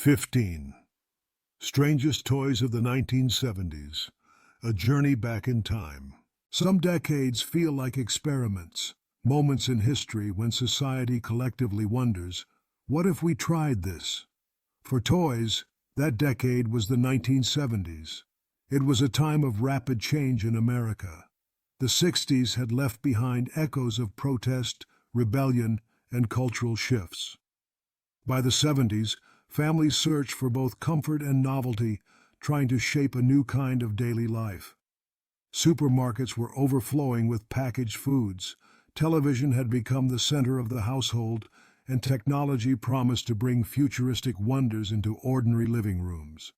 15. Strangest Toys of the 1970s. A journey back in time. Some decades feel like experiments, moments in history when society collectively wonders, what if we tried this? For toys, that decade was the 1970s. It was a time of rapid change in America. The 60s had left behind echoes of protest, rebellion, and cultural shifts. By the 70s, families searched for both comfort and novelty, trying to shape a new kind of daily life. Supermarkets were overflowing with packaged foods, television had become the center of the household, and technology promised to bring futuristic wonders into ordinary living rooms.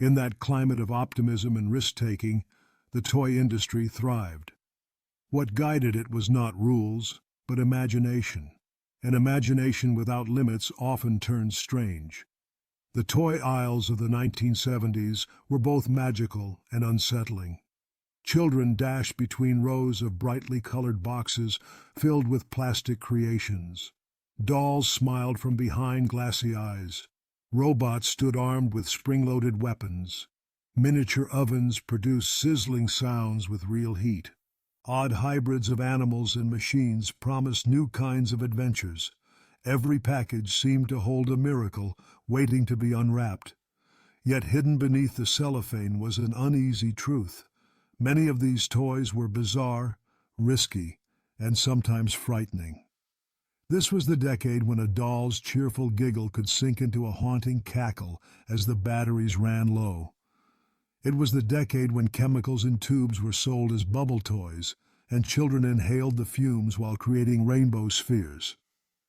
In that climate of optimism and risk-taking, the toy industry thrived. What guided it was not rules, but imagination. And imagination without limits often turns strange. The toy aisles of the 1970s were both magical and unsettling. Children dashed between rows of brightly colored boxes filled with plastic creations. Dolls smiled from behind glassy eyes. Robots stood armed with spring-loaded weapons. Miniature ovens produced sizzling sounds with real heat. Odd hybrids of animals and machines promised new kinds of adventures. Every package seemed to hold a miracle waiting to be unwrapped. Yet hidden beneath the cellophane was an uneasy truth. Many of these toys were bizarre, risky, and sometimes frightening. This was the decade when a doll's cheerful giggle could sink into a haunting cackle as the batteries ran low. It was the decade when chemicals in tubes were sold as bubble toys, and children inhaled the fumes while creating rainbow spheres.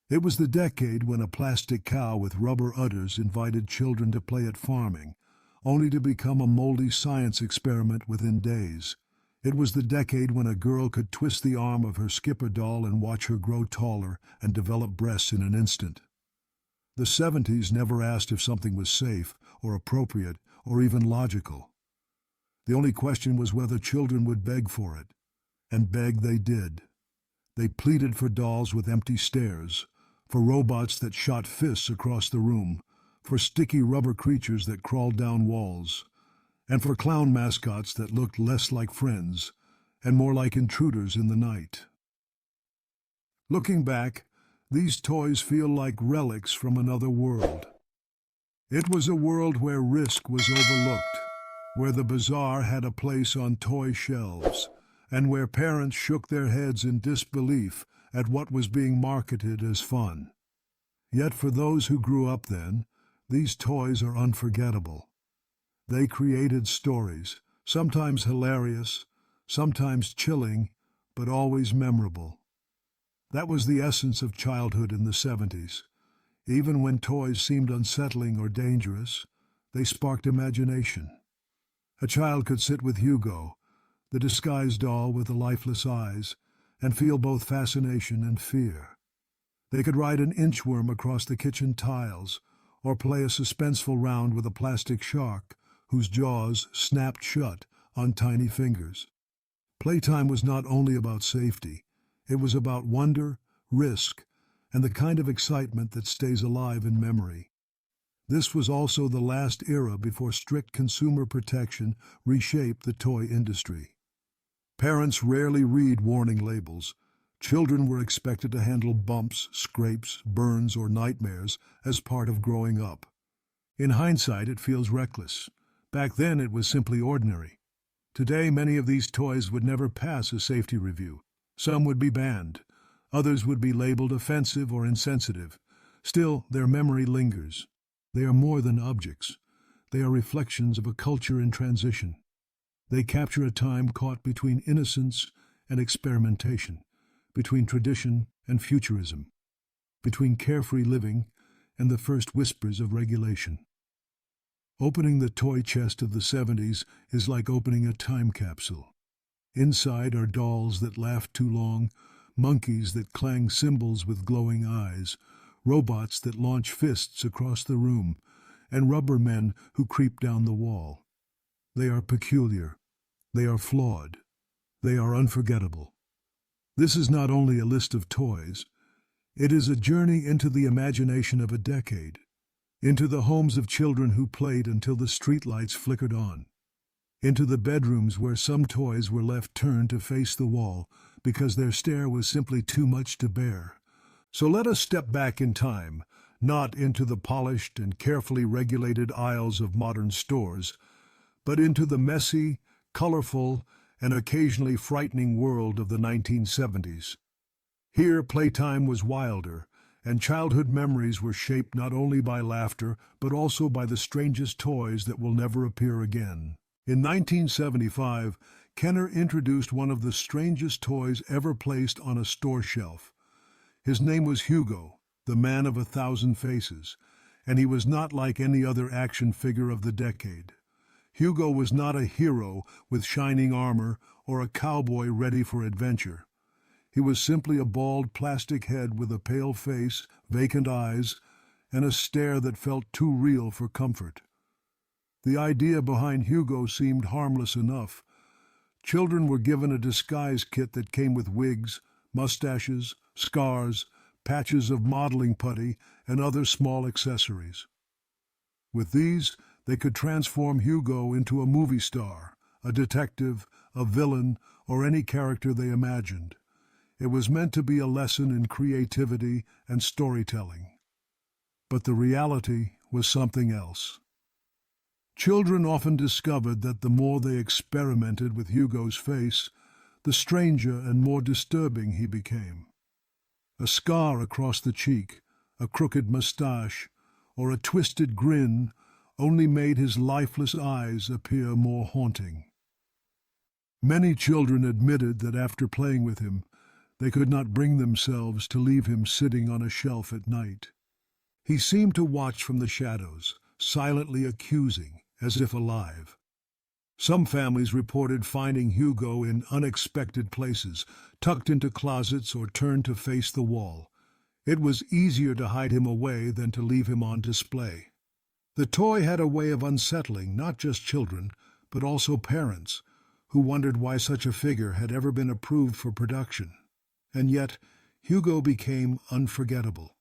It was the decade when a plastic cow with rubber udders invited children to play at farming, only to become a moldy science experiment within days. It was the decade when a girl could twist the arm of her Skipper doll and watch her grow taller and develop breasts in an instant. The 70s never asked if something was safe or appropriate or even logical. The only question was whether children would beg for it. And beg they did. They pleaded for dolls with empty stares, for robots that shot fists across the room, for sticky rubber creatures that crawled down walls, and for clown mascots that looked less like friends and more like intruders in the night. Looking back, these toys feel like relics from another world. It was a world where risk was overlooked, where the bizarre had a place on toy shelves, and where parents shook their heads in disbelief at what was being marketed as fun. Yet for those who grew up then, these toys are unforgettable. They created stories, sometimes hilarious, sometimes chilling, but always memorable. That was the essence of childhood in the 70s. Even when toys seemed unsettling or dangerous, they sparked imagination. A child could sit with Hugo, the disguised doll with the lifeless eyes, and feel both fascination and fear. They could ride an inchworm across the kitchen tiles, or play a suspenseful round with a plastic shark whose jaws snapped shut on tiny fingers. Playtime was not only about safety, it was about wonder, risk, and the kind of excitement that stays alive in memory. This was also the last era before strict consumer protection reshaped the toy industry. Parents rarely read warning labels. Children were expected to handle bumps, scrapes, burns, or nightmares as part of growing up. In hindsight, it feels reckless. Back then, it was simply ordinary. Today, many of these toys would never pass a safety review. Some would be banned. Others would be labeled offensive or insensitive. Still, their memory lingers. They are more than objects. They are reflections of a culture in transition. They capture a time caught between innocence and experimentation, between tradition and futurism, between carefree living and the first whispers of regulation. Opening the toy chest of the 70s is like opening a time capsule. Inside are dolls that laughed too long, monkeys that clang cymbals with glowing eyes, robots that launch fists across the room, and rubber men who creep down the wall. They are peculiar. They are flawed. They are unforgettable. This is not only a list of toys. It is a journey into the imagination of a decade. into the homes of children who played until the streetlights flickered on, into the bedrooms where some toys were left turned to face the wall because their stare was simply too much to bear. So let us step back in time, not into the polished and carefully regulated aisles of modern stores, but into the messy, colorful, and occasionally frightening world of the 1970s. Here, playtime was wilder, and childhood memories were shaped not only by laughter, but also by the strangest toys that will never appear again. In 1975, Kenner introduced one of the strangest toys ever placed on a store shelf. His name was Hugo, the man of 1,000 faces, and he was not like any other action figure of the decade. Hugo was not a hero with shining armor or a cowboy ready for adventure. He was simply a bald plastic head with a pale face, vacant eyes, and a stare that felt too real for comfort. The idea behind Hugo seemed harmless enough. Children were given a disguise kit that came with wigs, mustaches, scars, patches of modeling putty, and other small accessories. With these, they could transform Hugo into a movie star, a detective, a villain, or any character they imagined. It was meant to be a lesson in creativity and storytelling. But the reality was something else. Children often discovered that the more they experimented with Hugo's face, the stranger and more disturbing he became. A scar across the cheek, a crooked mustache, or a twisted grin only made his lifeless eyes appear more haunting. Many children admitted that after playing with him, they could not bring themselves to leave him sitting on a shelf at night. He seemed to watch from the shadows, silently accusing, as if alive. Some families reported finding Hugo in unexpected places, tucked into closets or turned to face the wall. It was easier to hide him away than to leave him on display. The toy had a way of unsettling not just children, but also parents, who wondered why such a figure had ever been approved for production. And yet, Hugo became unforgettable.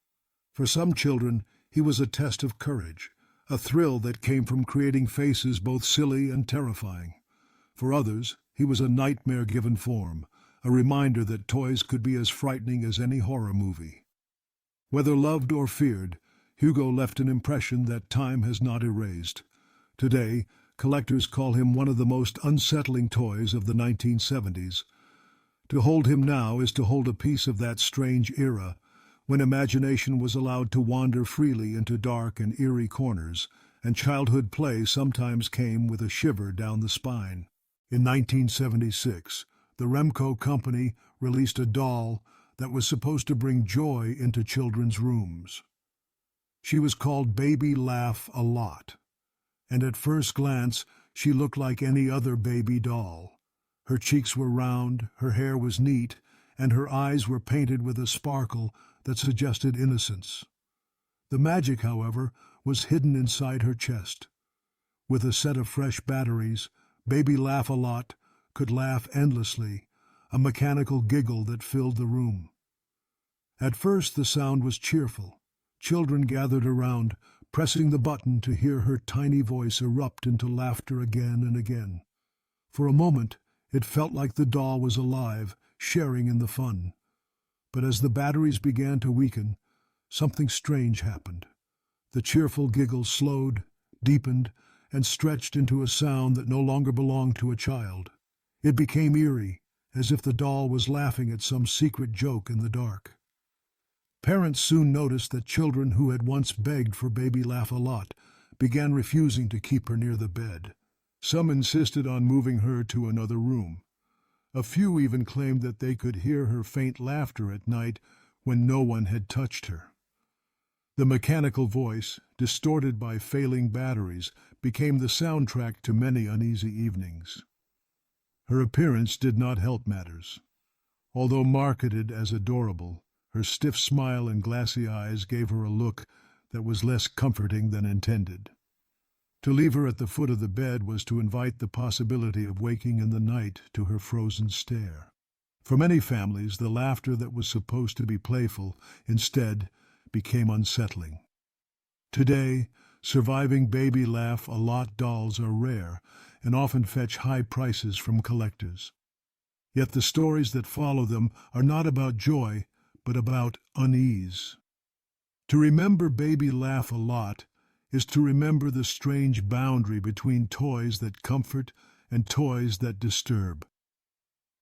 For some children, he was a test of courage, a thrill that came from creating faces both silly and terrifying. For others, he was a nightmare given form, a reminder that toys could be as frightening as any horror movie. Whether loved or feared, Hugo left an impression that time has not erased. Today, collectors call him one of the most unsettling toys of the 1970s. To hold him now is to hold a piece of that strange era, when imagination was allowed to wander freely into dark and eerie corners, and childhood play sometimes came with a shiver down the spine. In 1976, the Remco Company released a doll that was supposed to bring joy into children's rooms. She was called Baby Laugh a Lot, and at first glance she looked like any other baby doll. Her cheeks were round, her hair was neat, and her eyes were painted with a sparkle that suggested innocence. The magic, however, was hidden inside her chest. With a set of fresh batteries, Baby Laugh-A-Lot could laugh endlessly, a mechanical giggle that filled the room. At first the sound was cheerful. Children gathered around, pressing the button to hear her tiny voice erupt into laughter again and again. For a moment, it felt like the doll was alive, sharing in the fun. But as the batteries began to weaken, something strange happened. The cheerful giggle slowed, deepened, and stretched into a sound that no longer belonged to a child. It became eerie, as if the doll was laughing at some secret joke in the dark. Parents soon noticed that children who had once begged for Baby Laugh-A-Lot began refusing to keep her near the bed. Some insisted on moving her to another room. A few even claimed that they could hear her faint laughter at night when no one had touched her. The mechanical voice, distorted by failing batteries, became the soundtrack to many uneasy evenings. Her appearance did not help matters. Although marketed as adorable, her stiff smile and glassy eyes gave her a look that was less comforting than intended. To leave her at the foot of the bed was to invite the possibility of waking in the night to her frozen stare. For many families, the laughter that was supposed to be playful, instead, became unsettling. Today, surviving baby laugh-a-lot dolls are rare and often fetch high prices from collectors. Yet the stories that follow them are not about joy, but about unease. To remember baby laugh-a-lot is to remember the strange boundary between toys that comfort and toys that disturb.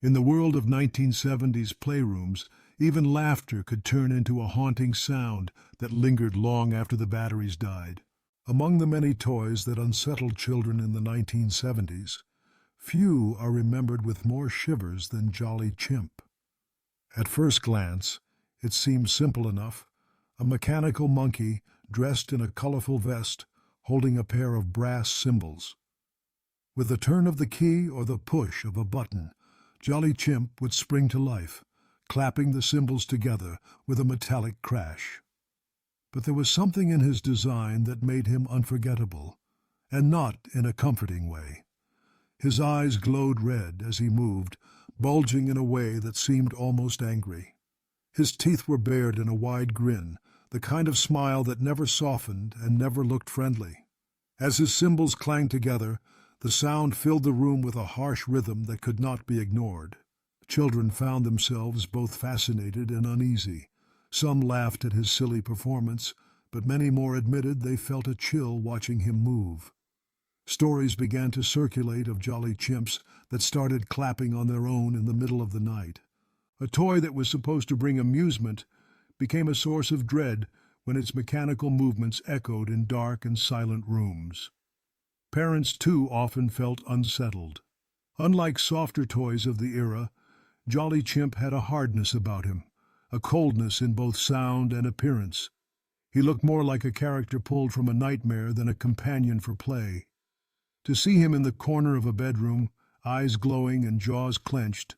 In the world of 1970s playrooms, even laughter could turn into a haunting sound that lingered long after the batteries died. Among the many toys that unsettled children in the 1970s, few are remembered with more shivers than Jolly Chimp. At first glance, it seems simple enough: a mechanical monkey dressed in a colorful vest holding a pair of brass cymbals. With the turn of the key or the push of a button, Jolly Chimp would spring to life, clapping the cymbals together with a metallic crash. But there was something in his design that made him unforgettable, and not in a comforting way. His eyes glowed red as he moved, bulging in a way that seemed almost angry. His teeth were bared in a wide grin, the kind of smile that never softened and never looked friendly. As his cymbals clanged together, the sound filled the room with a harsh rhythm that could not be ignored. Children found themselves both fascinated and uneasy. Some laughed at his silly performance, but many more admitted they felt a chill watching him move. Stories began to circulate of Jolly Chimps that started clapping on their own in the middle of the night. A toy that was supposed to bring amusement became a source of dread when its mechanical movements echoed in dark and silent rooms. Parents, too, often felt unsettled. Unlike softer toys of the era, Jolly Chimp had a hardness about him, a coldness in both sound and appearance. He looked more like a character pulled from a nightmare than a companion for play. To see him in the corner of a bedroom, eyes glowing and jaws clenched,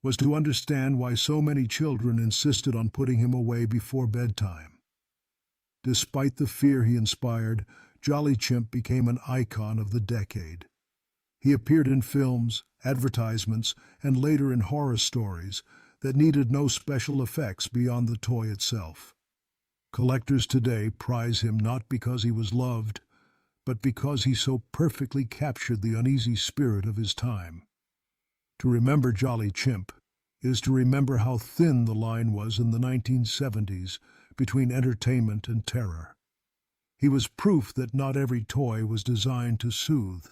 was to understand why so many children insisted on putting him away before bedtime. Despite the fear he inspired, Jolly Chimp became an icon of the decade. He appeared in films, advertisements, and later in horror stories that needed no special effects beyond the toy itself. Collectors today prize him not because he was loved, but because he so perfectly captured the uneasy spirit of his time. To remember Jolly Chimp is to remember how thin the line was in the 1970s between entertainment and terror. He was proof that not every toy was designed to soothe.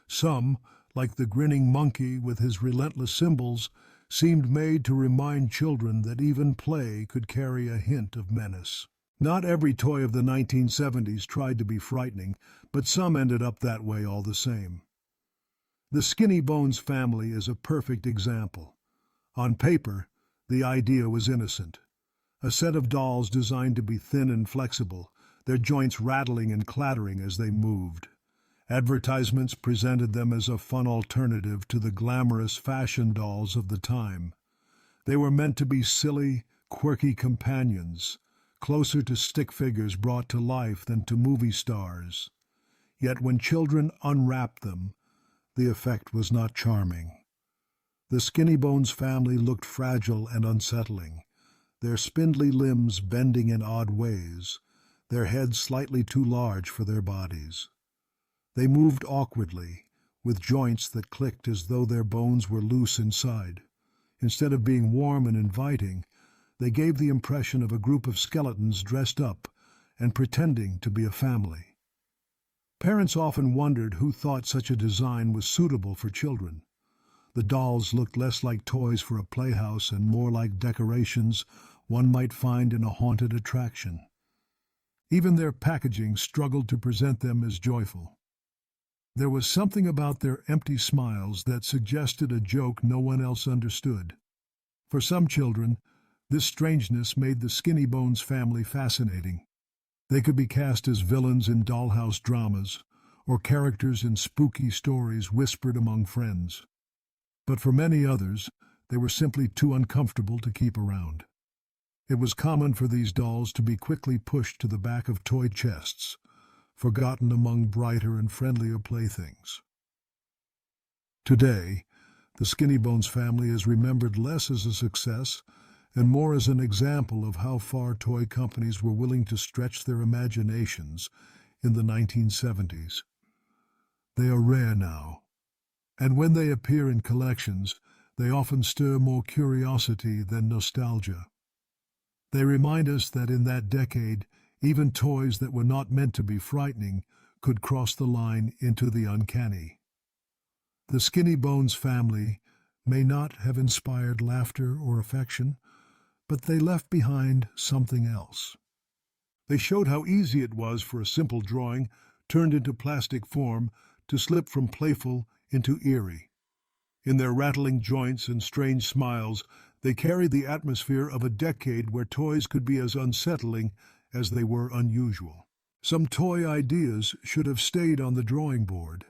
Some, like the grinning monkey with his relentless cymbals, seemed made to remind children that even play could carry a hint of menace. Not every toy of the 1970s tried to be frightening, but some ended up that way all the same. The Skinny Bones family is a perfect example. On paper, the idea was innocent. A set of dolls designed to be thin and flexible, their joints rattling and clattering as they moved. Advertisements presented them as a fun alternative to the glamorous fashion dolls of the time. They were meant to be silly, quirky companions, closer to stick figures brought to life than to movie stars. Yet when children unwrapped them, the effect was not charming. The Skinny Bones family looked fragile and unsettling, their spindly limbs bending in odd ways, their heads slightly too large for their bodies. They moved awkwardly, with joints that clicked as though their bones were loose inside. Instead of being warm and inviting, they gave the impression of a group of skeletons dressed up and pretending to be a family. Parents often wondered who thought such a design was suitable for children. The dolls looked less like toys for a playhouse and more like decorations one might find in a haunted attraction. Even their packaging struggled to present them as joyful. There was something about their empty smiles that suggested a joke no one else understood. For some children, this strangeness made the Skinny Bones family fascinating. They could be cast as villains in dollhouse dramas or characters in spooky stories whispered among friends. But for many others, they were simply too uncomfortable to keep around. It was common for these dolls to be quickly pushed to the back of toy chests, forgotten among brighter and friendlier playthings. Today, the Skinny Bones family is remembered less as a success and more as an example of how far toy companies were willing to stretch their imaginations in the 1970s. They are rare now, and when they appear in collections, they often stir more curiosity than nostalgia. They remind us that in that decade, even toys that were not meant to be frightening could cross the line into the uncanny. The Skinny Bones family may not have inspired laughter or affection, but they left behind something else. They showed how easy it was for a simple drawing, turned into plastic form, to slip from playful into eerie. In their rattling joints and strange smiles, they carried the atmosphere of a decade where toys could be as unsettling as they were unusual. Some toy ideas should have stayed on the drawing board.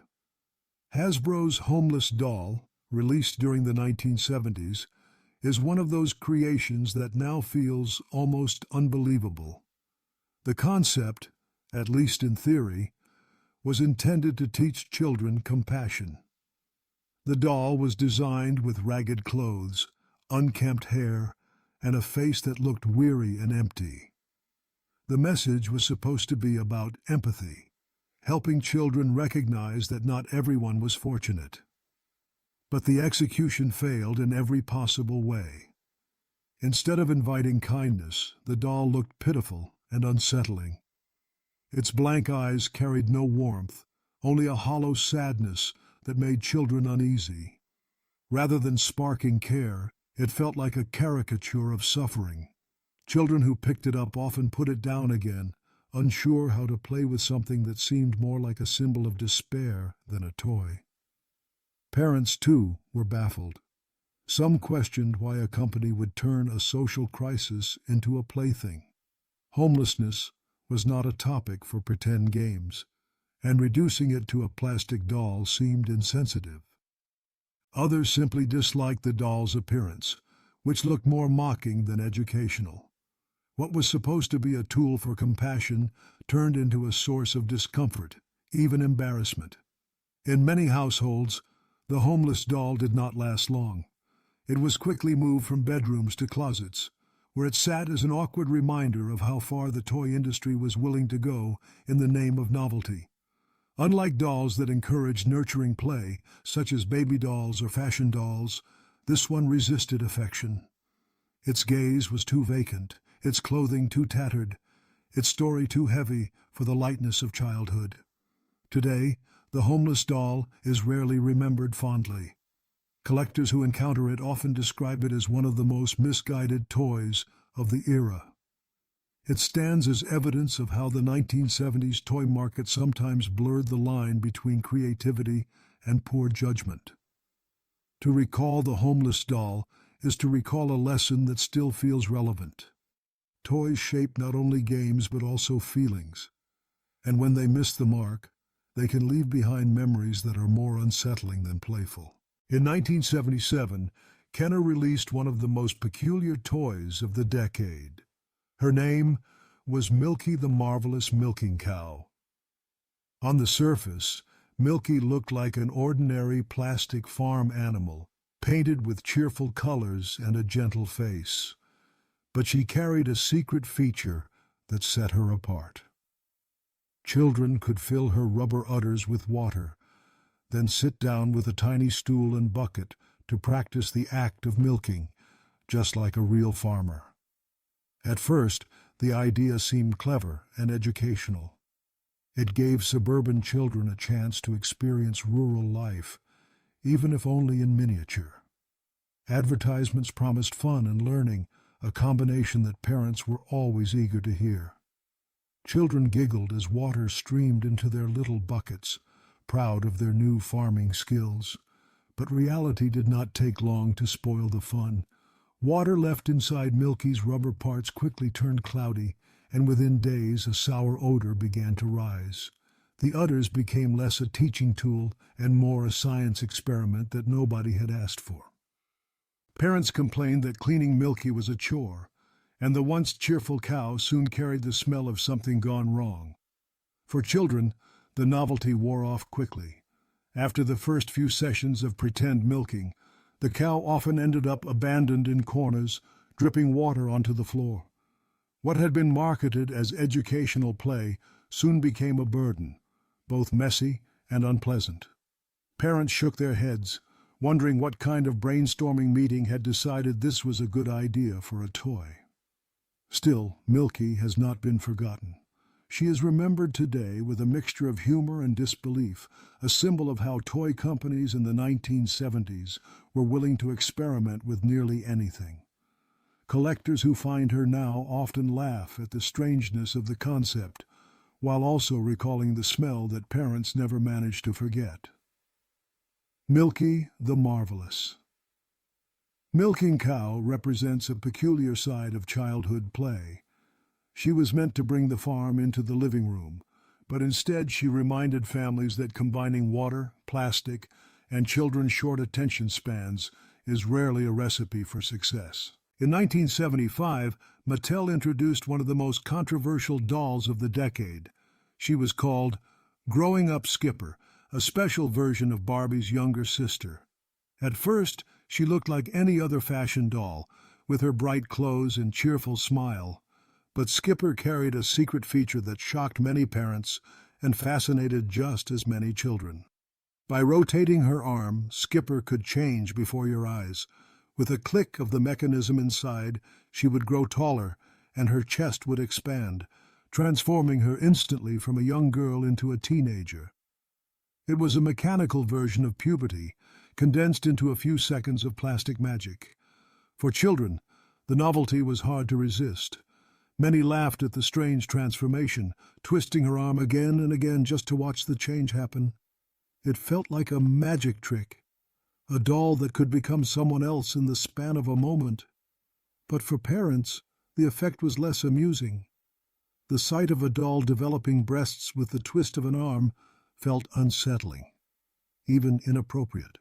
Hasbro's Homeless Doll, released during the 1970s, is one of those creations that now feels almost unbelievable. The concept, at least in theory, was intended to teach children compassion. The doll was designed with ragged clothes, unkempt hair, and a face that looked weary and empty. The message was supposed to be about empathy, helping children recognize that not everyone was fortunate. But the execution failed in every possible way. Instead of inviting kindness, the doll looked pitiful and unsettling. Its blank eyes carried no warmth, only a hollow sadness that made children uneasy. Rather than sparking care, it felt like a caricature of suffering. Children who picked it up often put it down again, unsure how to play with something that seemed more like a symbol of despair than a toy. Parents, too, were baffled. Some questioned why a company would turn a social crisis into a plaything. Homelessness was not a topic for pretend games, and reducing it to a plastic doll seemed insensitive. Others simply disliked the doll's appearance, which looked more mocking than educational. What was supposed to be a tool for compassion turned into a source of discomfort, even embarrassment. In many households, the homeless doll did not last long. It was quickly moved from bedrooms to closets, where it sat as an awkward reminder of how far the toy industry was willing to go in the name of novelty. Unlike dolls that encouraged nurturing play, such as baby dolls or fashion dolls, this one resisted affection. Its gaze was too vacant, its clothing too tattered, its story too heavy for the lightness of childhood. Today, the homeless doll is rarely remembered fondly. Collectors who encounter it often describe it as one of the most misguided toys of the era. It stands as evidence of how the 1970s toy market sometimes blurred the line between creativity and poor judgment. To recall the homeless doll is to recall a lesson that still feels relevant. Toys shape not only games but also feelings, and when they miss the mark, they can leave behind memories that are more unsettling than playful. In 1977, Kenner released one of the most peculiar toys of the decade. Her name was Milky the Marvelous Milking Cow. On the surface, Milky looked like an ordinary plastic farm animal, painted with cheerful colors and a gentle face. But she carried a secret feature that set her apart. Children could fill her rubber udders with water, then sit down with a tiny stool and bucket to practice the act of milking, just like a real farmer. At first, the idea seemed clever and educational. It gave suburban children a chance to experience rural life, even if only in miniature. Advertisements promised fun and learning, a combination that parents were always eager to hear. Children giggled as water streamed into their little buckets, proud of their new farming skills. But reality did not take long to spoil the fun. Water left inside Milky's rubber parts quickly turned cloudy, and within days a sour odor began to rise. The udders became less a teaching tool and more a science experiment that nobody had asked for. Parents complained that cleaning Milky was a chore, and the once cheerful cow soon carried the smell of something gone wrong. For children, the novelty wore off quickly. After the first few sessions of pretend milking, the cow often ended up abandoned in corners, dripping water onto the floor. What had been marketed as educational play soon became a burden, both messy and unpleasant. Parents shook their heads, wondering what kind of brainstorming meeting had decided this was a good idea for a toy. Still, Milky has not been forgotten. She is remembered today with a mixture of humor and disbelief, a symbol of how toy companies in the 1970s were willing to experiment with nearly anything. Collectors who find her now often laugh at the strangeness of the concept, while also recalling the smell that parents never managed to forget. Milky the Marvelous. Milking Cow represents a peculiar side of childhood play. She was meant to bring the farm into the living room, but instead she reminded families that combining water, plastic, and children's short attention spans is rarely a recipe for success. In 1975, Mattel introduced one of the most controversial dolls of the decade. She was called Growing Up Skipper, a special version of Barbie's younger sister. At first, she looked like any other fashion doll, with her bright clothes and cheerful smile. But Skipper carried a secret feature that shocked many parents and fascinated just as many children. By rotating her arm, Skipper could change before your eyes. With a click of the mechanism inside, she would grow taller and her chest would expand, transforming her instantly from a young girl into a teenager. It was a mechanical version of puberty, condensed into a few seconds of plastic magic. For children, the novelty was hard to resist. Many laughed at the strange transformation, twisting her arm again and again just to watch the change happen. It felt like a magic trick, a doll that could become someone else in the span of a moment. But for parents, the effect was less amusing. The sight of a doll developing breasts with the twist of an arm felt unsettling, even inappropriate.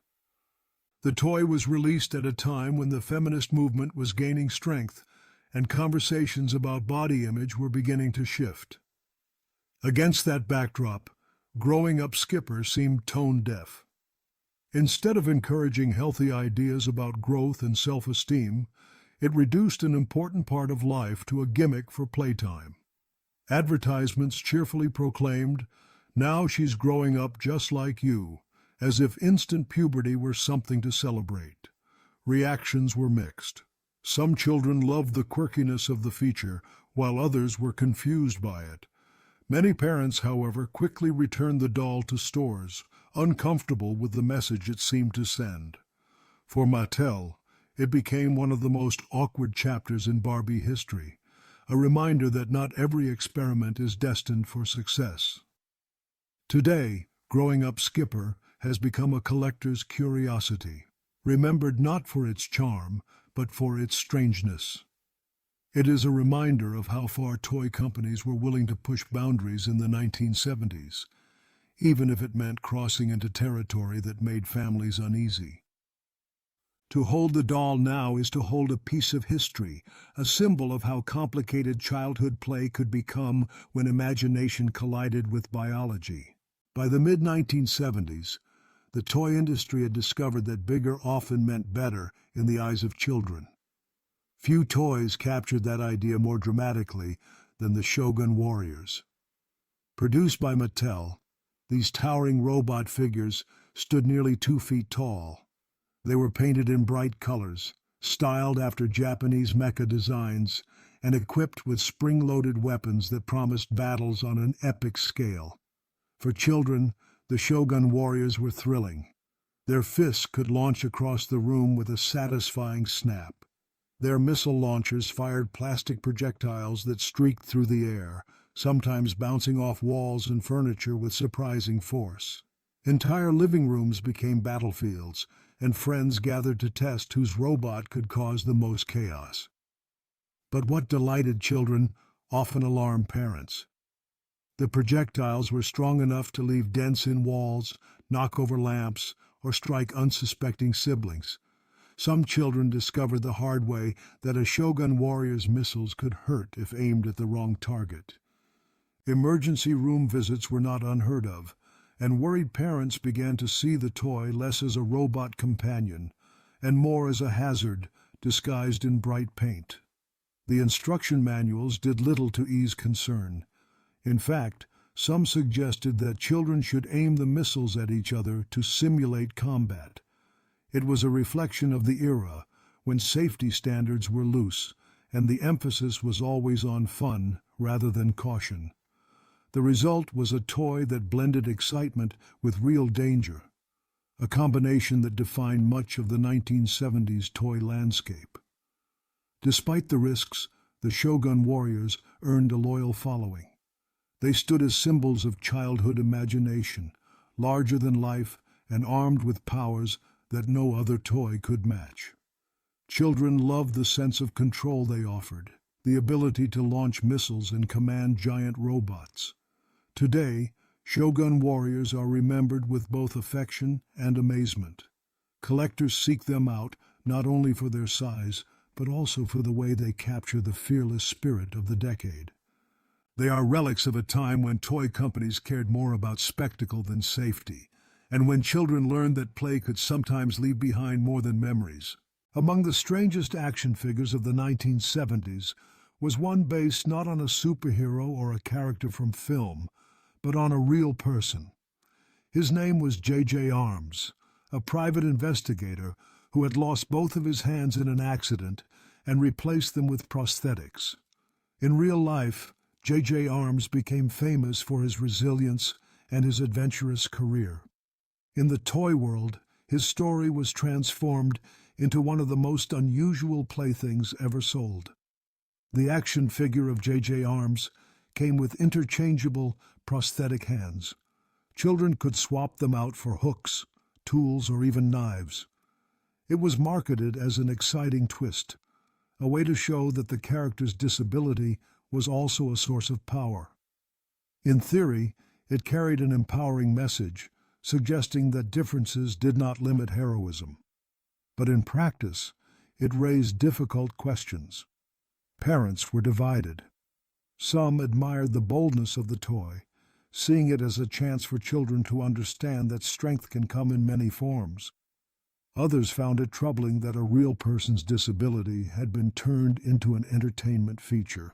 The toy was released at a time when the feminist movement was gaining strength and conversations about body image were beginning to shift. Against that backdrop, Growing Up Skipper seemed tone-deaf. Instead of encouraging healthy ideas about growth and self-esteem, it reduced an important part of life to a gimmick for playtime. Advertisements cheerfully proclaimed, "Now she's growing up just like you," as if instant puberty were something to celebrate. Reactions were mixed. Some children loved the quirkiness of the feature, while others were confused by it. Many parents, however, quickly returned the doll to stores, uncomfortable with the message it seemed to send. For Mattel, it became one of the most awkward chapters in Barbie history, a reminder that not every experiment is destined for success. Today, Growing Up Skipper has become a collector's curiosity, remembered not for its charm, but for its strangeness. It is a reminder of how far toy companies were willing to push boundaries in the 1970s, even if it meant crossing into territory that made families uneasy. To hold the doll now is to hold a piece of history, a symbol of how complicated childhood play could become when imagination collided with biology. By the mid-1970s, the toy industry had discovered that bigger often meant better in the eyes of children. Few toys captured that idea more dramatically than the Shogun Warriors. Produced by Mattel, these towering robot figures stood nearly 2 feet tall. They were painted in bright colors, styled after Japanese mecha designs, and equipped with spring-loaded weapons that promised battles on an epic scale. For children, the Shogun Warriors were thrilling. Their fists could launch across the room with a satisfying snap. Their missile launchers fired plastic projectiles that streaked through the air, sometimes bouncing off walls and furniture with surprising force. Entire living rooms became battlefields, and friends gathered to test whose robot could cause the most chaos. But what delighted children often alarmed parents. The projectiles were strong enough to leave dents in walls, knock over lamps, or strike unsuspecting siblings. Some children discovered the hard way that a Shogun Warrior's missiles could hurt if aimed at the wrong target. Emergency room visits were not unheard of, and worried parents began to see the toy less as a robot companion and more as a hazard disguised in bright paint. The instruction manuals did little to ease concern. In fact, some suggested that children should aim the missiles at each other to simulate combat. It was a reflection of the era, when safety standards were loose, and the emphasis was always on fun rather than caution. The result was a toy that blended excitement with real danger, a combination that defined much of the 1970s toy landscape. Despite the risks, the Shogun Warriors earned a loyal following. They stood as symbols of childhood imagination, larger than life and armed with powers that no other toy could match. Children loved the sense of control they offered, the ability to launch missiles and command giant robots. Today, Shogun Warriors are remembered with both affection and amazement. Collectors seek them out not only for their size, but also for the way they capture the fearless spirit of the decade. They are relics of a time when toy companies cared more about spectacle than safety, and when children learned that play could sometimes leave behind more than memories. Among the strangest action figures of the 1970s was one based not on a superhero or a character from film, but on a real person. His name was J.J. Arms, a private investigator who had lost both of his hands in an accident and replaced them with prosthetics. In real life, J.J. Arms became famous for his resilience and his adventurous career. In the toy world, his story was transformed into one of the most unusual playthings ever sold. The action figure of J.J. Arms came with interchangeable prosthetic hands. Children could swap them out for hooks, tools, or even knives. It was marketed as an exciting twist, a way to show that the character's disability was also a source of power. In theory, it carried an empowering message, suggesting that differences did not limit heroism. But in practice, it raised difficult questions. Parents were divided. Some admired the boldness of the toy, seeing it as a chance for children to understand that strength can come in many forms. Others found it troubling that a real person's disability had been turned into an entertainment feature.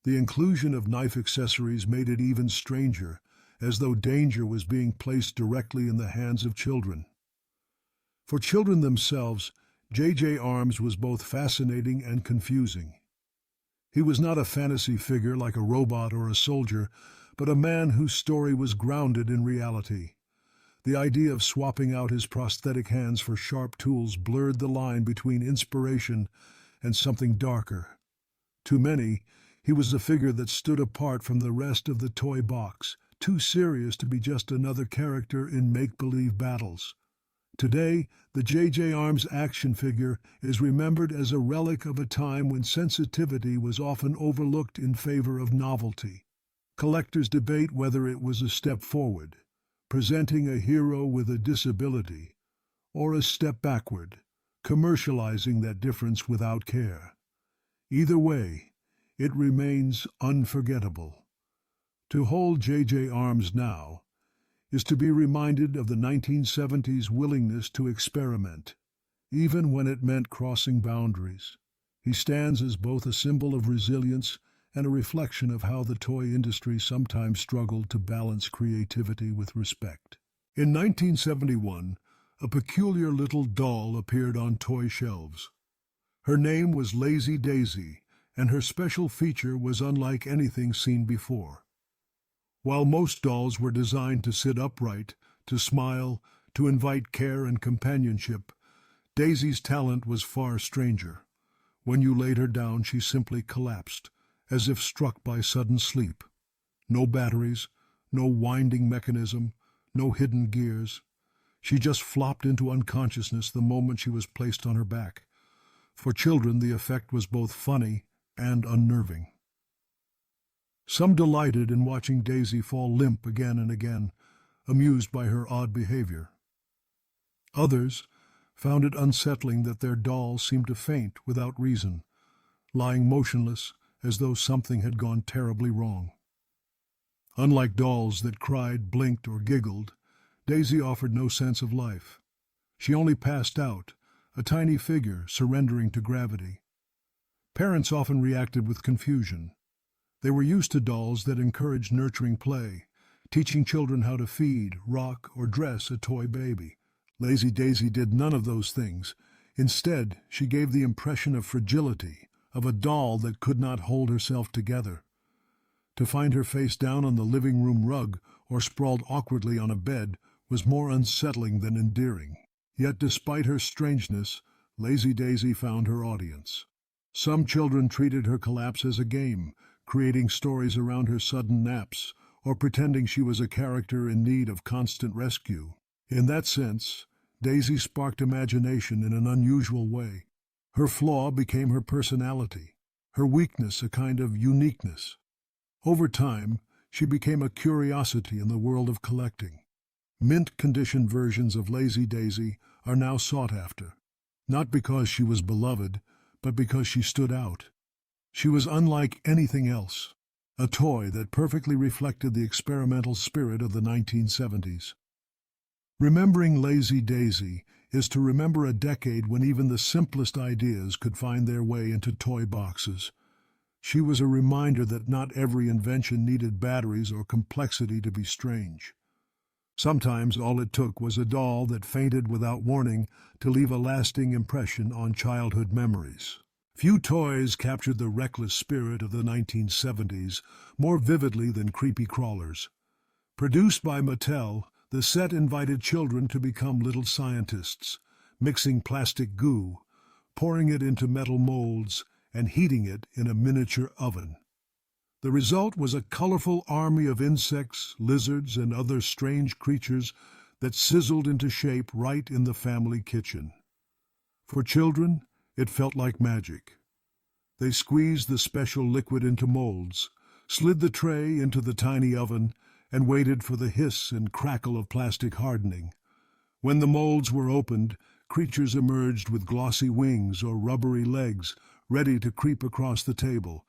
The inclusion of knife accessories made it even stranger, as though danger was being placed directly in the hands of children. For children themselves, J.J. Arms was both fascinating and confusing. He was not a fantasy figure like a robot or a soldier, but a man whose story was grounded in reality. The idea of swapping out his prosthetic hands for sharp tools blurred the line between inspiration and something darker. To many, he was a figure that stood apart from the rest of the toy box, too serious to be just another character in make-believe battles. Today, the J.J. Arms action figure is remembered as a relic of a time when sensitivity was often overlooked in favor of novelty. Collectors debate whether it was a step forward, presenting a hero with a disability, or a step backward, commercializing that difference without care. Either way, it remains unforgettable. To hold J.J. Arms now is to be reminded of the 1970s willingness to experiment, even when it meant crossing boundaries. He stands as both a symbol of resilience and a reflection of how the toy industry sometimes struggled to balance creativity with respect. In 1971, a peculiar little doll appeared on toy shelves. Her name was Lazy Daisy, and her special feature was unlike anything seen before. While most dolls were designed to sit upright, to smile, to invite care and companionship, Daisy's talent was far stranger. When you laid her down, she simply collapsed, as if struck by sudden sleep. No batteries, no winding mechanism, no hidden gears. She just flopped into unconsciousness the moment she was placed on her back. For children, the effect was both funny and unnerving. Some delighted in watching Daisy fall limp again and again, amused by her odd behavior. Others found it unsettling that their doll seemed to faint without reason, lying motionless as though something had gone terribly wrong. Unlike dolls that cried, blinked, or giggled, Daisy offered no sense of life. She only passed out, a tiny figure surrendering to gravity. Parents often reacted with confusion. They were used to dolls that encouraged nurturing play, teaching children how to feed, rock, or dress a toy baby. Lazy Daisy did none of those things. Instead, she gave the impression of fragility, of a doll that could not hold herself together. To find her face down on the living room rug or sprawled awkwardly on a bed was more unsettling than endearing. Yet despite her strangeness, Lazy Daisy found her audience. Some children treated her collapse as a game, creating stories around her sudden naps, or pretending she was a character in need of constant rescue. In that sense, Daisy sparked imagination in an unusual way. Her flaw became her personality, her weakness a kind of uniqueness. Over time, she became a curiosity in the world of collecting. Mint-condition versions of Lazy Daisy are now sought after, not because she was beloved, but because she stood out. She was unlike anything else, a toy that perfectly reflected the experimental spirit of the 1970s. Remembering Lazy Daisy is to remember a decade when even the simplest ideas could find their way into toy boxes. She was a reminder that not every invention needed batteries or complexity to be strange. Sometimes all it took was a doll that fainted without warning to leave a lasting impression on childhood memories. Few toys captured the reckless spirit of the 1970s more vividly than creepy crawlers. Produced by Mattel, the set invited children to become little scientists, mixing plastic goo, pouring it into metal molds, and heating it in a miniature oven. The result was a colorful army of insects, lizards, and other strange creatures that sizzled into shape right in the family kitchen. For children, it felt like magic. They squeezed the special liquid into molds, slid the tray into the tiny oven, and waited for the hiss and crackle of plastic hardening. When the molds were opened, creatures emerged with glossy wings or rubbery legs, ready to creep across the table.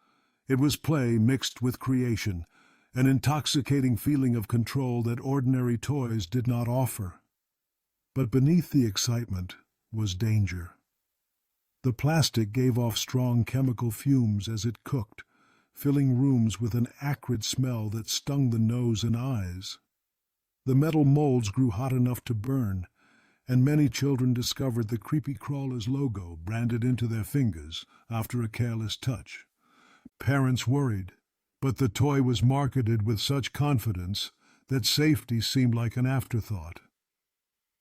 It was play mixed with creation, an intoxicating feeling of control that ordinary toys did not offer. But beneath the excitement was danger. The plastic gave off strong chemical fumes as it cooked, filling rooms with an acrid smell that stung the nose and eyes. The metal molds grew hot enough to burn, and many children discovered the Creepy Crawlers logo branded into their fingers after a careless touch. Parents worried, but the toy was marketed with such confidence that safety seemed like an afterthought.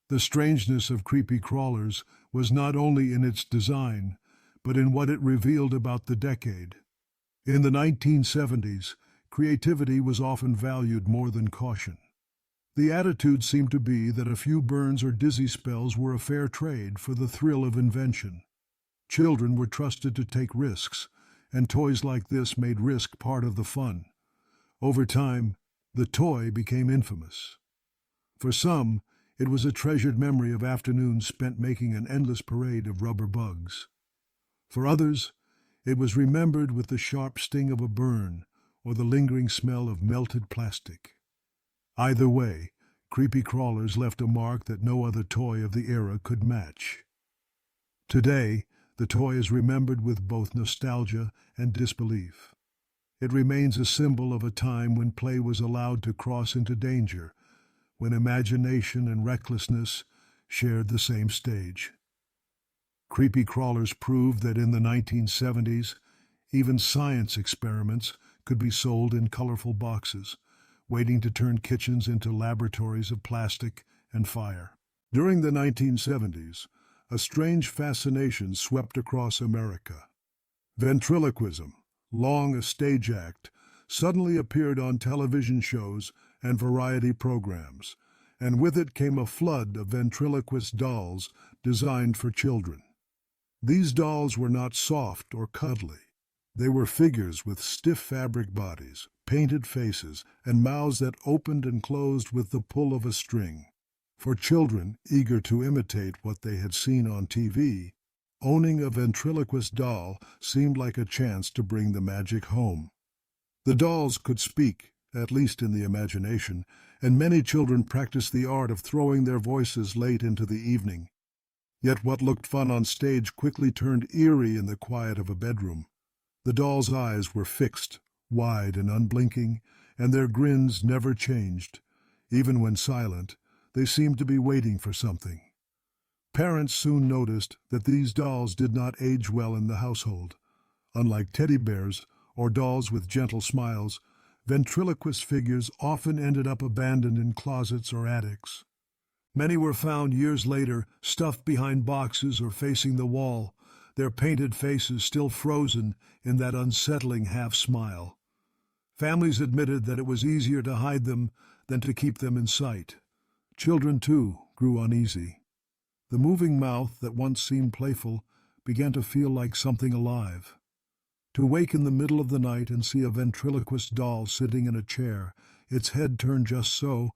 The strangeness of Creepy Crawlers was not only in its design, but in what it revealed about the decade. In the 1970s, creativity was often valued more than caution. The attitude seemed to be that a few burns or dizzy spells were a fair trade for the thrill of invention. Children were trusted to take risks, and toys like this made risk part of the fun. Over time, the toy became infamous. For some, it was a treasured memory of afternoons spent making an endless parade of rubber bugs. For others, it was remembered with the sharp sting of a burn or the lingering smell of melted plastic. Either way, Creepy Crawlers left a mark that no other toy of the era could match. Today, the toy is remembered with both nostalgia and disbelief. It remains a symbol of a time when play was allowed to cross into danger, when imagination and recklessness shared the same stage. Creepy Crawlers proved that in the 1970s, even science experiments could be sold in colorful boxes, waiting to turn kitchens into laboratories of plastic and fire. During the 1970s, a strange fascination swept across America. Ventriloquism, long a stage act, suddenly appeared on television shows and variety programs, and with it came a flood of ventriloquist dolls designed for children. These dolls were not soft or cuddly. They were figures with stiff fabric bodies, painted faces, and mouths that opened and closed with the pull of a string. For children eager to imitate what they had seen on TV, owning a ventriloquist doll seemed like a chance to bring the magic home. The dolls could speak, at least in the imagination, and many children practiced the art of throwing their voices late into the evening. Yet what looked fun on stage quickly turned eerie in the quiet of a bedroom. The doll's eyes were fixed, wide and unblinking, and their grins never changed. Even when silent, they seemed to be waiting for something. Parents soon noticed that these dolls did not age well in the household. Unlike teddy bears or dolls with gentle smiles, ventriloquist figures often ended up abandoned in closets or attics. Many were found years later, stuffed behind boxes or facing the wall, their painted faces still frozen in that unsettling half-smile. Families admitted that it was easier to hide them than to keep them in sight. Children, too, grew uneasy. The moving mouth that once seemed playful began to feel like something alive. To wake in the middle of the night and see a ventriloquist doll sitting in a chair, its head turned just so,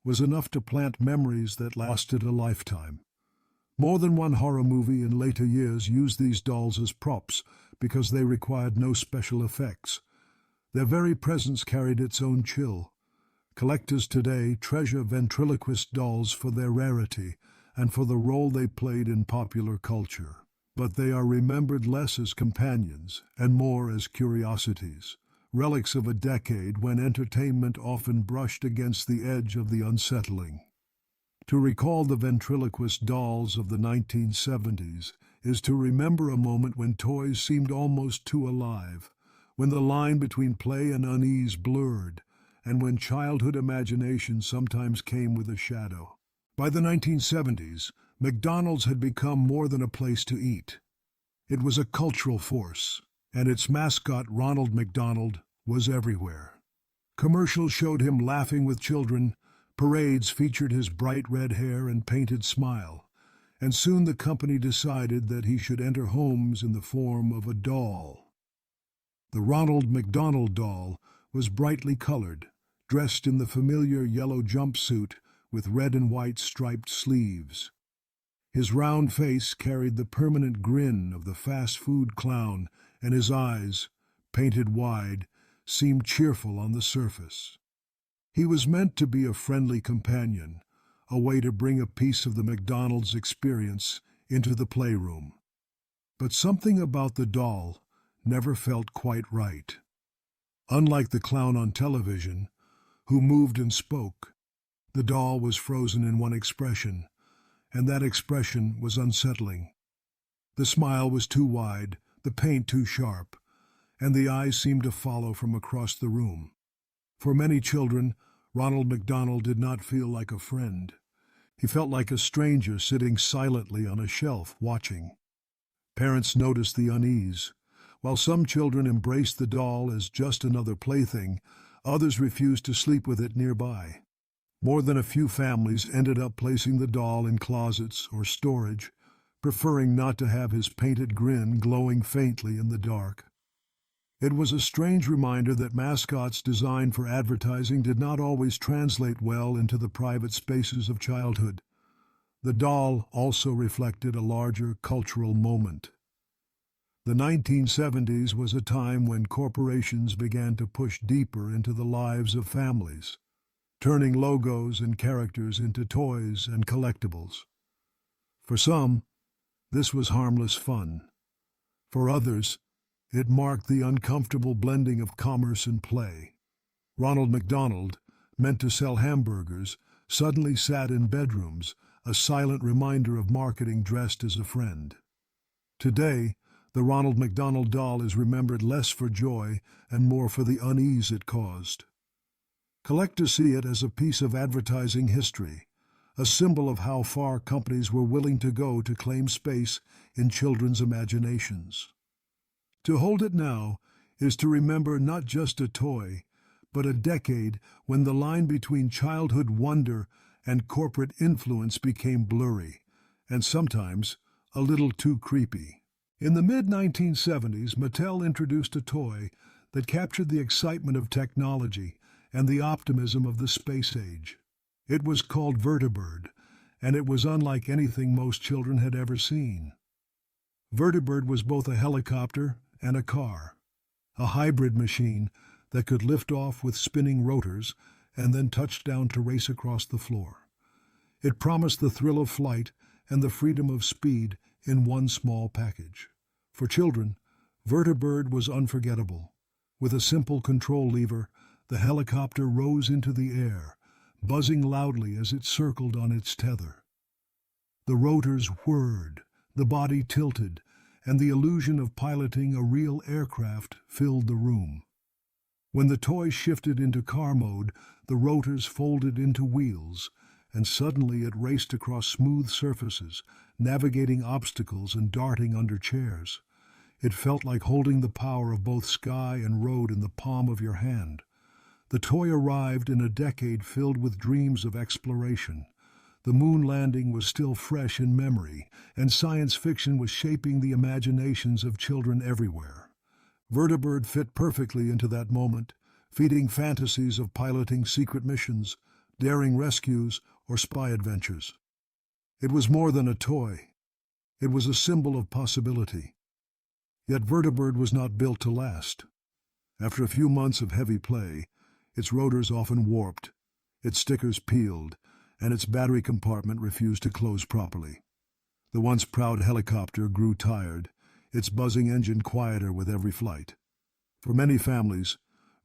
was enough to plant memories that lasted a lifetime. More than one horror movie in later years used these dolls as props because they required no special effects. Their very presence carried its own chill. Collectors today treasure ventriloquist dolls for their rarity and for the role they played in popular culture. But they are remembered less as companions and more as curiosities, relics of a decade when entertainment often brushed against the edge of the unsettling. To recall the ventriloquist dolls of the 1970s is to remember a moment when toys seemed almost too alive, when the line between play and unease blurred, and when childhood imagination sometimes came with a shadow. By the 1970s, McDonald's had become more than a place to eat. It was a cultural force, and its mascot, Ronald McDonald, was everywhere. Commercials showed him laughing with children, parades featured his bright red hair and painted smile, and soon the company decided that he should enter homes in the form of a doll. The Ronald McDonald doll was brightly colored, dressed in the familiar yellow jumpsuit with red and white striped sleeves. His round face carried the permanent grin of the fast food clown, and his eyes, painted wide, seemed cheerful on the surface. He was meant to be a friendly companion, a way to bring a piece of the McDonald's experience into the playroom. But something about the doll never felt quite right. Unlike the clown on television, who moved and spoke, the doll was frozen in one expression, and that expression was unsettling. The smile was too wide, the paint too sharp, and the eyes seemed to follow from across the room. For many children, Ronald McDonald did not feel like a friend. He felt like a stranger sitting silently on a shelf watching. Parents noticed the unease. While some children embraced the doll as just another plaything, others refused to sleep with it nearby. More than a few families ended up placing the doll in closets or storage, preferring not to have his painted grin glowing faintly in the dark. It was a strange reminder that mascots designed for advertising did not always translate well into the private spaces of childhood. The doll also reflected a larger cultural moment. The 1970s was a time when corporations began to push deeper into the lives of families, turning logos and characters into toys and collectibles. For some, this was harmless fun. For others, it marked the uncomfortable blending of commerce and play. Ronald McDonald, meant to sell hamburgers, suddenly sat in bedrooms, a silent reminder of marketing dressed as a friend. Today, the Ronald McDonald doll is remembered less for joy and more for the unease it caused. Collectors see it as a piece of advertising history, a symbol of how far companies were willing to go to claim space in children's imaginations. To hold it now is to remember not just a toy, but a decade when the line between childhood wonder and corporate influence became blurry, and sometimes a little too creepy. In the mid-1970s, Mattel introduced a toy that captured the excitement of technology and the optimism of the space age. It was called Vertibird, and it was unlike anything most children had ever seen. Vertibird was both a helicopter and a car, a hybrid machine that could lift off with spinning rotors and then touch down to race across the floor. It promised the thrill of flight and the freedom of speed in one small package. For children, Vertibird was unforgettable. With a simple control lever, the helicopter rose into the air, buzzing loudly as it circled on its tether. The rotors whirred, the body tilted, and the illusion of piloting a real aircraft filled the room. When the toy shifted into car mode, the rotors folded into wheels, and suddenly it raced across smooth surfaces, navigating obstacles and darting under chairs. It felt like holding the power of both sky and road in the palm of your hand. The toy arrived in a decade filled with dreams of exploration. The moon landing was still fresh in memory, and science fiction was shaping the imaginations of children everywhere. Vertibird fit perfectly into that moment, feeding fantasies of piloting secret missions, daring rescues, or spy adventures. It was more than a toy. It was a symbol of possibility. Yet Vertibird was not built to last. After a few months of heavy play, its rotors often warped, its stickers peeled, and its battery compartment refused to close properly. The once proud helicopter grew tired, its buzzing engine quieter with every flight. For many families,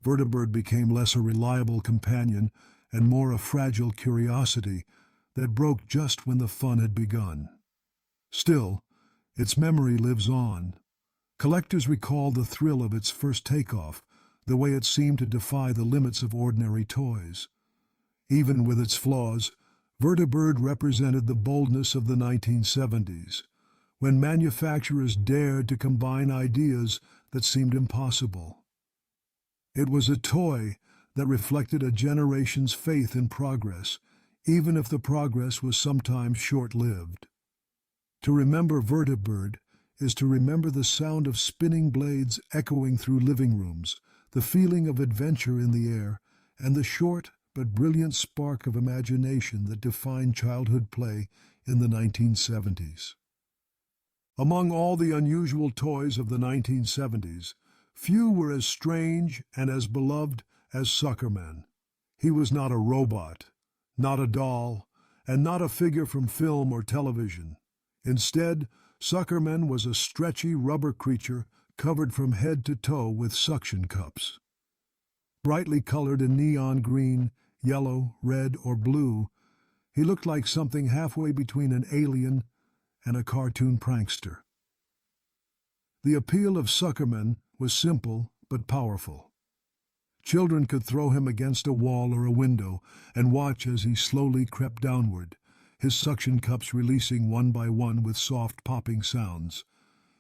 Vertibird became less a reliable companion and more a fragile curiosity that broke just when the fun had begun. Still, its memory lives on. Collectors recall the thrill of its first takeoff, the way it seemed to defy the limits of ordinary toys. Even with its flaws, Vertibird represented the boldness of the 1970s, when manufacturers dared to combine ideas that seemed impossible. It was a toy that reflected a generation's faith in progress, even if the progress was sometimes short-lived. To remember Vertibird is to remember the sound of spinning blades echoing through living rooms, the feeling of adventure in the air, and the short but brilliant spark of imagination that defined childhood play in the 1970s. Among all the unusual toys of the 1970s, few were as strange and as beloved as Suckerman. He was not a robot, not a doll, and not a figure from film or television. Instead, Suckerman was a stretchy rubber creature covered from head to toe with suction cups. Brightly colored in neon green, yellow, red, or blue, he looked like something halfway between an alien and a cartoon prankster. The appeal of Suckerman was simple but powerful. Children could throw him against a wall or a window and watch as he slowly crept downward, his suction cups releasing one by one with soft popping sounds.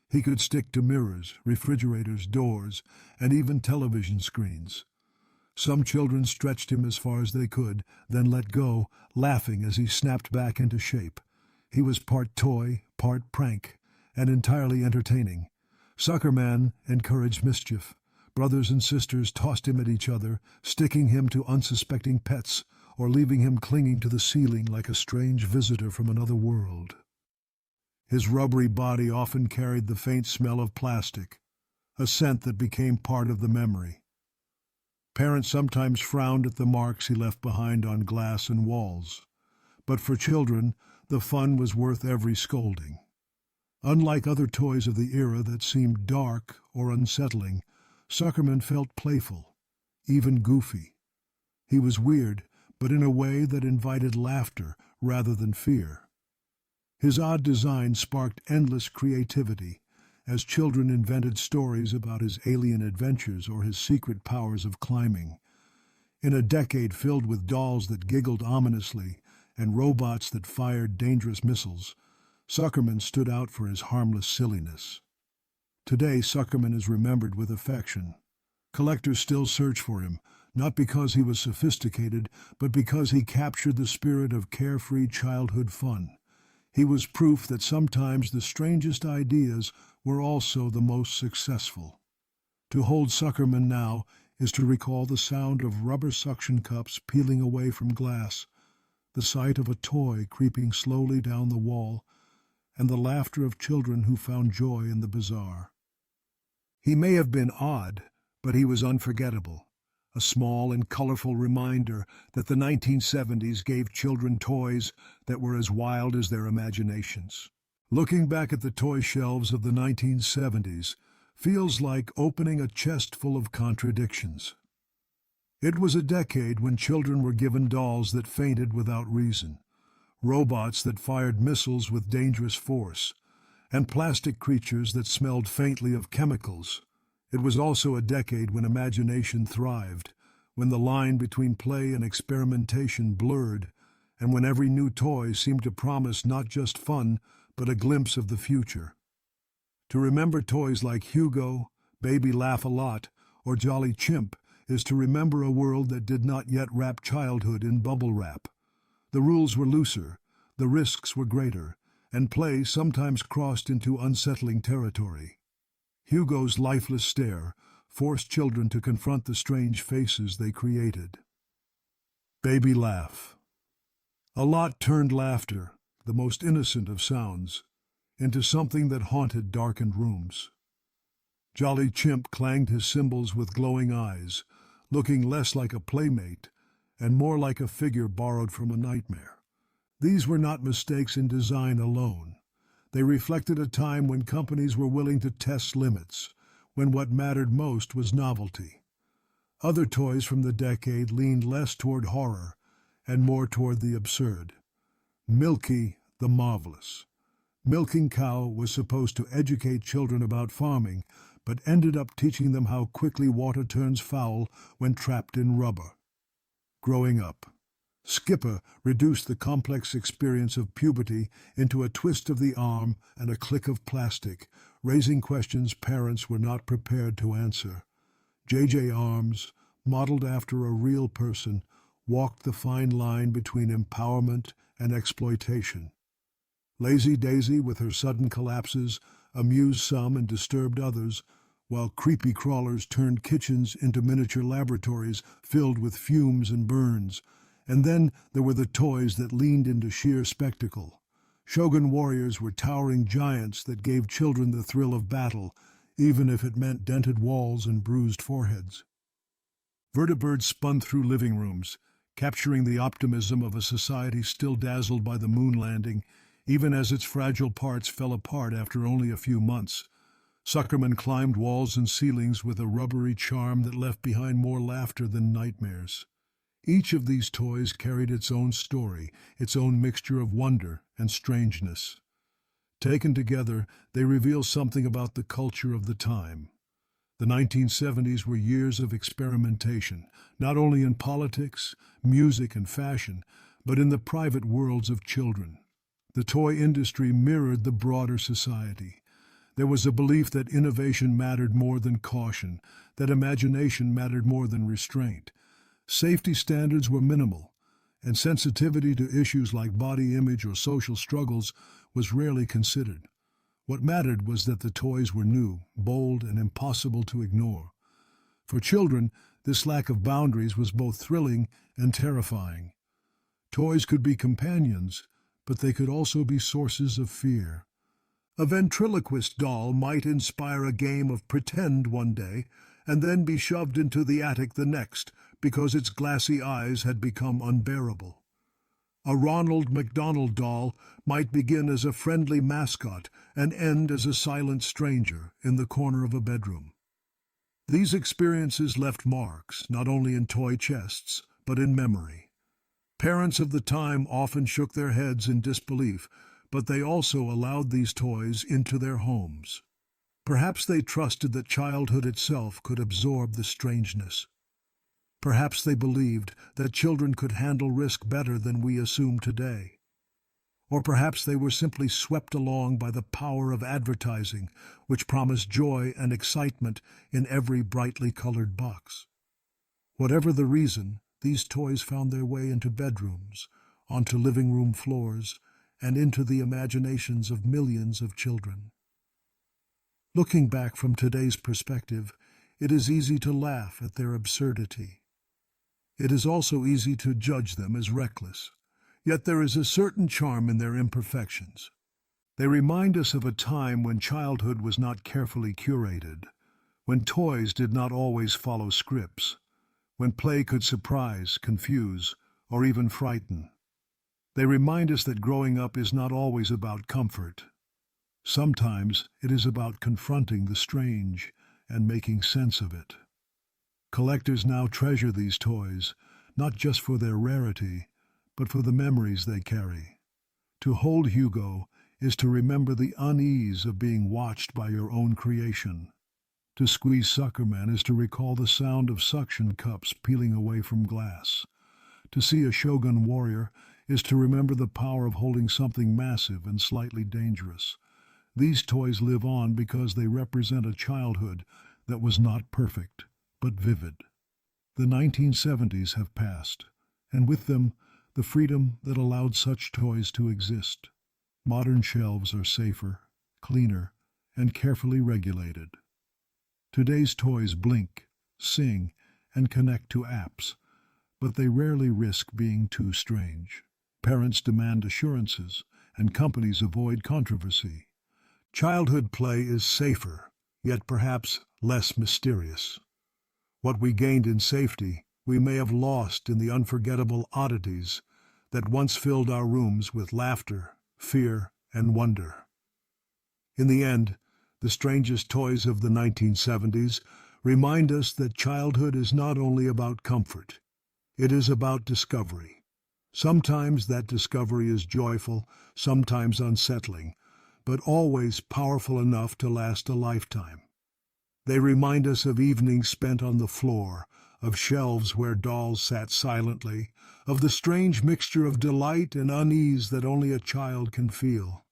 He could stick to mirrors, refrigerators, doors, and even television screens. Some children stretched him as far as they could, then let go, laughing as he snapped back into shape. He was part toy, part prank, and entirely entertaining. Suckerman encouraged mischief. Brothers and sisters tossed him at each other, sticking him to unsuspecting pets, or leaving him clinging to the ceiling like a strange visitor from another world. His rubbery body often carried the faint smell of plastic, a scent that became part of the memory. Parents sometimes frowned at the marks he left behind on glass and walls, but for children, the fun was worth every scolding. Unlike other toys of the era that seemed dark or unsettling, Suckerman felt playful, even goofy. He was weird, but in a way that invited laughter rather than fear. His odd design sparked endless creativity, as children invented stories about his alien adventures or his secret powers of climbing. In a decade filled with dolls that giggled ominously and robots that fired dangerous missiles, Suckerman stood out for his harmless silliness. Today, Suckerman is remembered with affection. Collectors still search for him, not because he was sophisticated, but because he captured the spirit of carefree childhood fun. He was proof that sometimes the strangest ideas were also the most successful. To hold Suckerman now is to recall the sound of rubber suction cups peeling away from glass, the sight of a toy creeping slowly down the wall, and the laughter of children who found joy in the bizarre. He may have been odd, but he was unforgettable, a small and colorful reminder that the 1970s gave children toys that were as wild as their imaginations. Looking back at the toy shelves of the 1970s feels like opening a chest full of contradictions. It was a decade when children were given dolls that fainted without reason, robots that fired missiles with dangerous force, and plastic creatures that smelled faintly of chemicals. It was also a decade when imagination thrived, when the line between play and experimentation blurred, and when every new toy seemed to promise not just fun, but a glimpse of the future. To remember toys like Hugo, Baby Laugh-A-Lot, or Jolly Chimp is to remember a world that did not yet wrap childhood in bubble wrap. The rules were looser, the risks were greater, and play sometimes crossed into unsettling territory. Hugo's lifeless stare forced children to confront the strange faces they created. Baby Laugh. A lot turned laughter, the most innocent of sounds, into something that haunted darkened rooms. Jolly Chimp clanged his cymbals with glowing eyes, looking less like a playmate and more like a figure borrowed from a nightmare. These were not mistakes in design alone. They reflected a time when companies were willing to test limits, when what mattered most was novelty. Other toys from the decade leaned less toward horror and more toward the absurd. Milky the Marvelous. Milking Cow was supposed to educate children about farming, but ended up teaching them how quickly water turns foul when trapped in rubber. Growing Up. Skipper reduced the complex experience of puberty into a twist of the arm and a click of plastic, raising questions parents were not prepared to answer. J.J. Arms, modeled after a real person, walked the fine line between empowerment and exploitation. Lazy Daisy, with her sudden collapses, amused some and disturbed others, while creepy crawlers turned kitchens into miniature laboratories filled with fumes and burns. And then there were the toys that leaned into sheer spectacle. Shogun warriors were towering giants that gave children the thrill of battle, even if it meant dented walls and bruised foreheads. Vertibird spun through living rooms, capturing the optimism of a society still dazzled by the moon landing, even as its fragile parts fell apart after only a few months. Suckerman climbed walls and ceilings with a rubbery charm that left behind more laughter than nightmares. Each of these toys carried its own story, its own mixture of wonder and strangeness. Taken together, they reveal something about the culture of the time. The 1970s were years of experimentation, not only in politics, music, and fashion, but in the private worlds of children. The toy industry mirrored the broader society. There was a belief that innovation mattered more than caution, that imagination mattered more than restraint. Safety standards were minimal, and sensitivity to issues like body image or social struggles was rarely considered. What mattered was that the toys were new, bold, and impossible to ignore. For children, this lack of boundaries was both thrilling and terrifying. Toys could be companions, but they could also be sources of fear. A ventriloquist doll might inspire a game of pretend one day, and then be shoved into the attic the next, because its glassy eyes had become unbearable. A Ronald McDonald doll might begin as a friendly mascot and end as a silent stranger in the corner of a bedroom. These experiences left marks, not only in toy chests, but in memory. Parents of the time often shook their heads in disbelief, but they also allowed these toys into their homes. Perhaps they trusted that childhood itself could absorb the strangeness. Perhaps they believed that children could handle risk better than we assume today. Or perhaps they were simply swept along by the power of advertising, which promised joy and excitement in every brightly colored box. Whatever the reason, these toys found their way into bedrooms, onto living room floors, and into the imaginations of millions of children. Looking back from today's perspective, it is easy to laugh at their absurdity. It is also easy to judge them as reckless, yet there is a certain charm in their imperfections. They remind us of a time when childhood was not carefully curated, when toys did not always follow scripts, when play could surprise, confuse, or even frighten. They remind us that growing up is not always about comfort. Sometimes it is about confronting the strange and making sense of it. Collectors now treasure these toys, not just for their rarity, but for the memories they carry. To hold Hugo is to remember the unease of being watched by your own creation. To squeeze Suckerman is to recall the sound of suction cups peeling away from glass. To see a Shogun warrior is to remember the power of holding something massive and slightly dangerous. These toys live on because they represent a childhood that was not perfect, but vivid. The 1970s have passed, and with them, the freedom that allowed such toys to exist. Modern shelves are safer, cleaner, and carefully regulated. Today's toys blink, sing, and connect to apps, but they rarely risk being too strange. Parents demand assurances, and companies avoid controversy. Childhood play is safer, yet perhaps less mysterious. What we gained in safety, we may have lost in the unforgettable oddities that once filled our rooms with laughter, fear, and wonder. In the end, the strangest toys of the 1970s remind us that childhood is not only about comfort, it is about discovery. Sometimes that discovery is joyful, sometimes unsettling, but always powerful enough to last a lifetime. They remind us of evenings spent on the floor, of shelves where dolls sat silently, of the strange mixture of delight and unease that only a child can feel.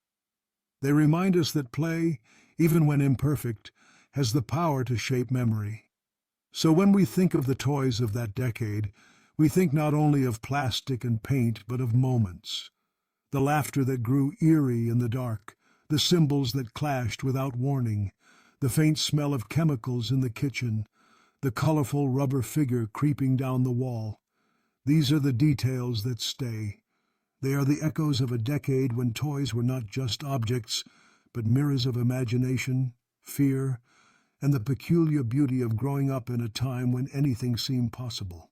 They remind us that play, even when imperfect, has the power to shape memory. So when we think of the toys of that decade, we think not only of plastic and paint, but of moments. The laughter that grew eerie in the dark, the cymbals that clashed without warning, the faint smell of chemicals in the kitchen, the colorful rubber figure creeping down the wall. These are the details that stay. They are the echoes of a decade when toys were not just objects, but mirrors of imagination, fear, and the peculiar beauty of growing up in a time when anything seemed possible.